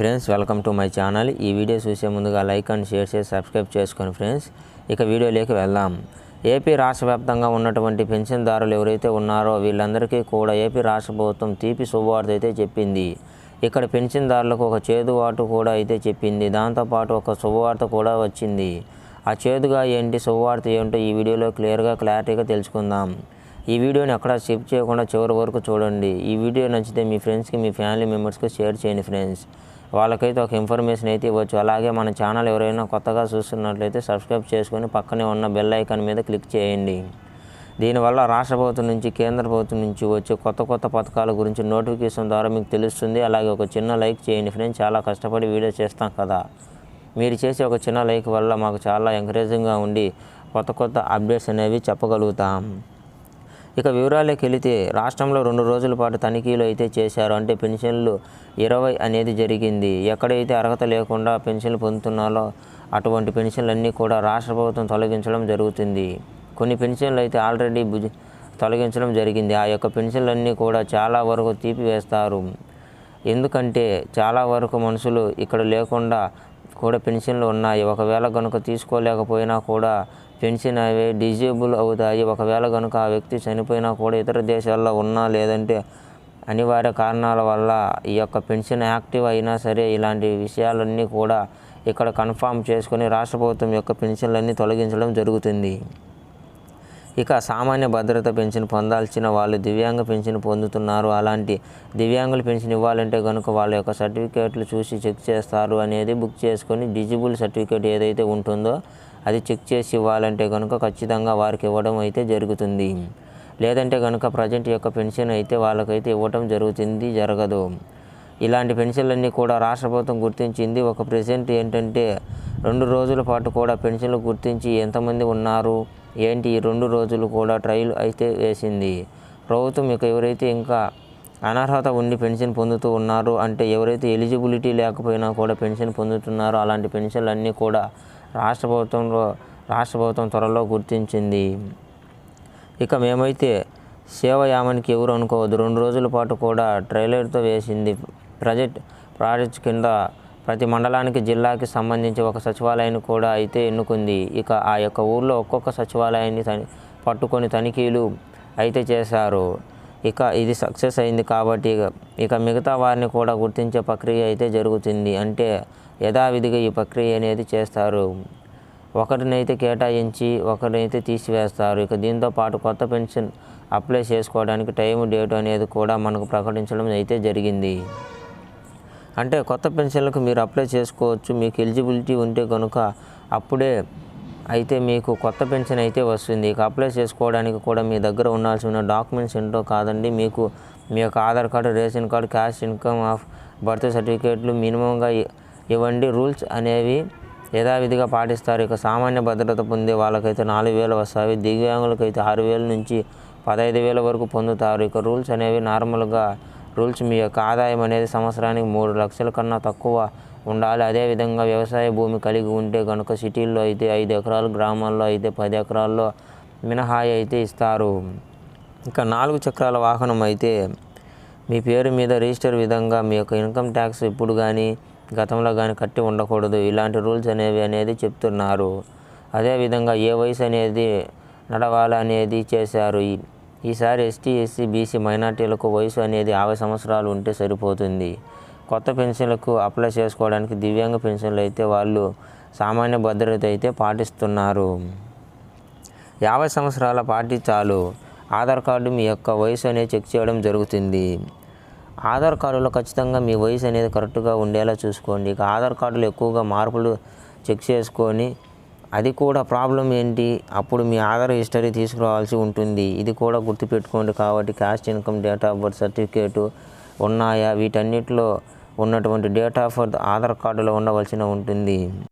Friends, welcome to my channel. ఈ video చూసే ముందుగా లైక్ అండ్ షేర్ చేసి సబ్స్క్రైబ్ చేసుకోండి ఫ్రెండ్స్. ఇక వీడియోలోకి వెళ్దాం. ఏపీ రాష్ట్ర వ్యాప్తంగా ఉన్నటువంటి పెన్షన్దారులు ఎవరైతే ఉన్నారో వీళ్ళందరికీ కూడా ఏపీ రాష్ట్ర ప్రభుత్వం తీపి శుభవార్త అయితే చెప్పింది. ఇక్కడ పెన్షన్దారులకు ఒక చేదువార్త కూడా అయితే చెప్పింది. దాంతోపాటు ఒక శుభవార్త కూడా వచ్చింది. ఆ చేదుగా ఏంటి, శుభవార్త ఏంటో ఈ వీడియోలో క్లారిటీగా తెలుసుకుందాం. ఈ వీడియోని ఎక్కడ స్కిప్ చేయకుండా చివరి వరకు చూడండి. ఈ వీడియో నచ్చితే మీ ఫ్రెండ్స్కి, మీ ఫ్యామిలీ మెంబర్స్కి షేర్ చేయండి ఫ్రెండ్స్. వాళ్ళకైతే ఒక ఇన్ఫర్మేషన్ అయితే ఇవ్వచ్చు. అలాగే మన ఛానల్ ఎవరైనా కొత్తగా చూస్తున్నట్లయితే సబ్స్క్రైబ్ చేసుకొని పక్కనే ఉన్న బెల్ ఐకాన్ మీద క్లిక్ చేయండి. దీనివల్ల రాష్ట్ర ప్రభుత్వం నుంచి, కేంద్ర ప్రభుత్వం నుంచి వచ్చే కొత్త పథకాల గురించి నోటిఫికేషన్ ద్వారా మీకు తెలుస్తుంది. అలాగే ఒక చిన్న లైక్ చేయండి ఫ్రెండ్స్. చాలా కష్టపడి వీడియో చేస్తాం కదా, మీరు చేసే ఒక చిన్న లైక్ వల్ల మాకు చాలా ఎంకరేజింగ్గా ఉండి కొత్త అప్డేట్స్ అనేవి చెప్పగలుగుతాం. ఇక వివరాల్లోకి వెళితే, రాష్ట్రంలో 2 రోజుల పాటు తనిఖీలు అయితే చేశారు. అంటే పెన్షన్లు 20 అనేది జరిగింది. ఎక్కడైతే అర్హత లేకుండా పెన్షన్లు పొందుతున్నారో అటువంటి పెన్షన్లన్నీ కూడా రాష్ట్ర ప్రభుత్వం తొలగించడం జరుగుతుంది. కొన్ని పెన్షన్లు అయితే ఆల్రెడీ తొలగించడం జరిగింది. ఆ యొక్క పెన్షన్లన్నీ కూడా చాలా వరకు తీపివేస్తారు. ఎందుకంటే చాలా వరకు మనుషులు ఇక్కడ లేకుండా కూడా పెన్షన్లు ఉన్నాయి. ఒకవేళ కనుక తీసుకోలేకపోయినా కూడా పెన్షన్ అవి డిజేబుల్ అవుతాయి. ఒకవేళ కనుక ఆ వ్యక్తి చనిపోయినా కూడా ఇతర దేశాల్లో ఉన్నా, లేదంటే అనివార్య కారణాల వల్ల ఈ యొక్క పెన్షన్ యాక్టివ్ అయినా సరే, ఇలాంటి విషయాలన్నీ కూడా ఇక్కడ కన్ఫామ్ చేసుకొని రాష్ట్ర ప్రభుత్వం యొక్క పెన్షన్లన్నీ తొలగించడం జరుగుతుంది. ఇక సామాన్య భద్రత పెన్షన్ పొందాల్సిన వాళ్ళు దివ్యాంగ పెన్షన్ పొందుతున్నారు. అలాంటి దివ్యాంగుల పెన్షన్ ఇవ్వాలంటే కనుక వాళ్ళ యొక్క సర్టిఫికేట్లు చూసి చెక్ చేస్తారు. అనేది బుక్ చేసుకొని డిజిబుల్ సర్టిఫికేట్ ఏదైతే ఉంటుందో అది చెక్ చేసి ఇవ్వాలంటే కనుక ఖచ్చితంగా వారికి ఇవ్వడం అయితే జరుగుతుంది. లేదంటే కనుక ప్రజెంట్ యొక్క పెన్షన్ అయితే వాళ్ళకైతే ఇవ్వటం జరగదు. ఇలాంటి పెన్షన్లన్నీ కూడా రాష్ట్ర ప్రభుత్వం గుర్తించింది. ఒక ప్రెజెంట్ ఏంటంటే 2 రోజుల పాటు కూడా పెన్షన్లు గుర్తించి ఎంతమంది ఉన్నారు ఏంటి, ఈ 2 రోజులు కూడా ట్రయల్ అయితే వేసింది ప్రభుత్వం. ఇక ఎవరైతే ఇంకా అనర్హత ఉండి పెన్షన్ పొందుతూ ఉన్నారు, అంటే ఎవరైతే ఎలిజిబిలిటీ లేకపోయినా కూడా పెన్షన్ పొందుతున్నారో అలాంటి పెన్షన్లన్నీ కూడా రాష్ట్ర ప్రభుత్వం త్వరలో గుర్తించింది. ఇక మేమైతే సేవయామనికి ఎవరు అనుకోవద్దు. 2 రోజుల పాటు కూడా ట్రైలర్తో వేసింది. ప్రాజెక్ట్ కింద ప్రతి మండలానికి, జిల్లాకి సంబంధించి ఒక సచివాలయాన్ని కూడా అయితే ఎన్నుకుంది. ఇక ఆ యొక్క ఊర్లో ఒక్కొక్క సచివాలయాన్ని పట్టుకొని తనిఖీలు అయితే చేశారు. ఇక ఇది సక్సెస్ అయింది కాబట్టి ఇక మిగతా వారిని కూడా గుర్తించే ప్రక్రియ అయితే జరుగుతుంది. అంటే యథావిధిగా ఈ ప్రక్రియ అనేది చేస్తారు. ఒకరినైతే కేటాయించి ఒకరినైతే తీసివేస్తారు. ఇక దీంతో పాటు కొత్త పెన్షన్ అప్లై చేసుకోవడానికి డేట్ అనేది కూడా మనకు ప్రకటించడం అయితే జరిగింది. అంటే కొత్త పెన్షన్లకు మీరు అప్లై చేసుకోవచ్చు. మీకు ఎలిజిబిలిటీ ఉంటే కనుక అప్పుడే అయితే మీకు కొత్త పెన్షన్ అయితే వస్తుంది. ఇక అప్లై చేసుకోవడానికి కూడా మీ దగ్గర ఉండాల్సిన డాక్యుమెంట్స్ ఏంటో కాదండి, మీకు మీ యొక్క Aadhaar card, ration card, cash income of birth సర్టిఫికేట్లు మినిమంగా ఇవ్వండి. రూల్స్ అనేవి యథావిధిగా పాటిస్తారు. ఇక సామాన్య భద్రత పొందే వాళ్ళకైతే 4,000 వస్తాయి. దివ్యాంగులకైతే 6,000 నుంచి 15,000 వరకు పొందుతారు. ఇక రూల్స్ అనేవి నార్మల్గా మీ యొక్క ఆదాయం అనేది సంవత్సరానికి 3 లక్షల కన్నా తక్కువ ఉండాలి. అదేవిధంగా వ్యవసాయ భూమి కలిగి ఉంటే కనుక సిటీల్లో అయితే 5 ఎకరాలు, గ్రామాల్లో అయితే 10 ఎకరాల్లో మినహాయి అయితే ఇస్తారు. ఇక 4 చక్రాల వాహనం అయితే మీ పేరు మీద రిజిస్టర్ విధంగా మీ యొక్క ఇన్కమ్ ట్యాక్స్ ఇప్పుడు కానీ గతంలో కానీ కట్టి ఉండకూడదు. ఇలాంటి రూల్స్ అనేది చెప్తున్నారు. అదేవిధంగా ఏ వయసు అనేది నడవాలి అనేది చేశారు. ఈసారి ఎస్టీ, ఎస్సీ, బీసీ మైనార్టీలకు వయసు అనేది 50 సంవత్సరాలు ఉంటే సరిపోతుంది. కొత్త పెన్షన్లకు అప్లై చేసుకోవడానికి దివ్యాంగ పెన్షన్లు అయితే వాళ్ళు సామాన్య భద్రత అయితే పాటిస్తున్నారు. 50 సంవత్సరాల పార్టీ చాలు. ఆధార్ కార్డు మీ యొక్క వయసు అనేది చెక్ చేయడం జరుగుతుంది. ఆధార్ కార్డులో ఖచ్చితంగా మీ వయసు అనేది కరెక్ట్గా ఉండేలా చూసుకోండి. ఇక ఆధార్ కార్డులో ఎక్కువగా మార్పులు చెక్ చేసుకొని, అది కూడా ప్రాబ్లం ఏంటి, అప్పుడు మీ ఆధార్ హిస్టరీ తీసుకురావాల్సి ఉంటుంది. ఇది కూడా గుర్తుపెట్టుకోండి. కాబట్టి cash income, date of birth certificate ఉన్నాయా, వీటన్నిటిలో ఉన్నటువంటి డేట్ ఆఫ్ బర్త్ ఆధార్ కార్డులో ఉండవలసి ఉంటుంది.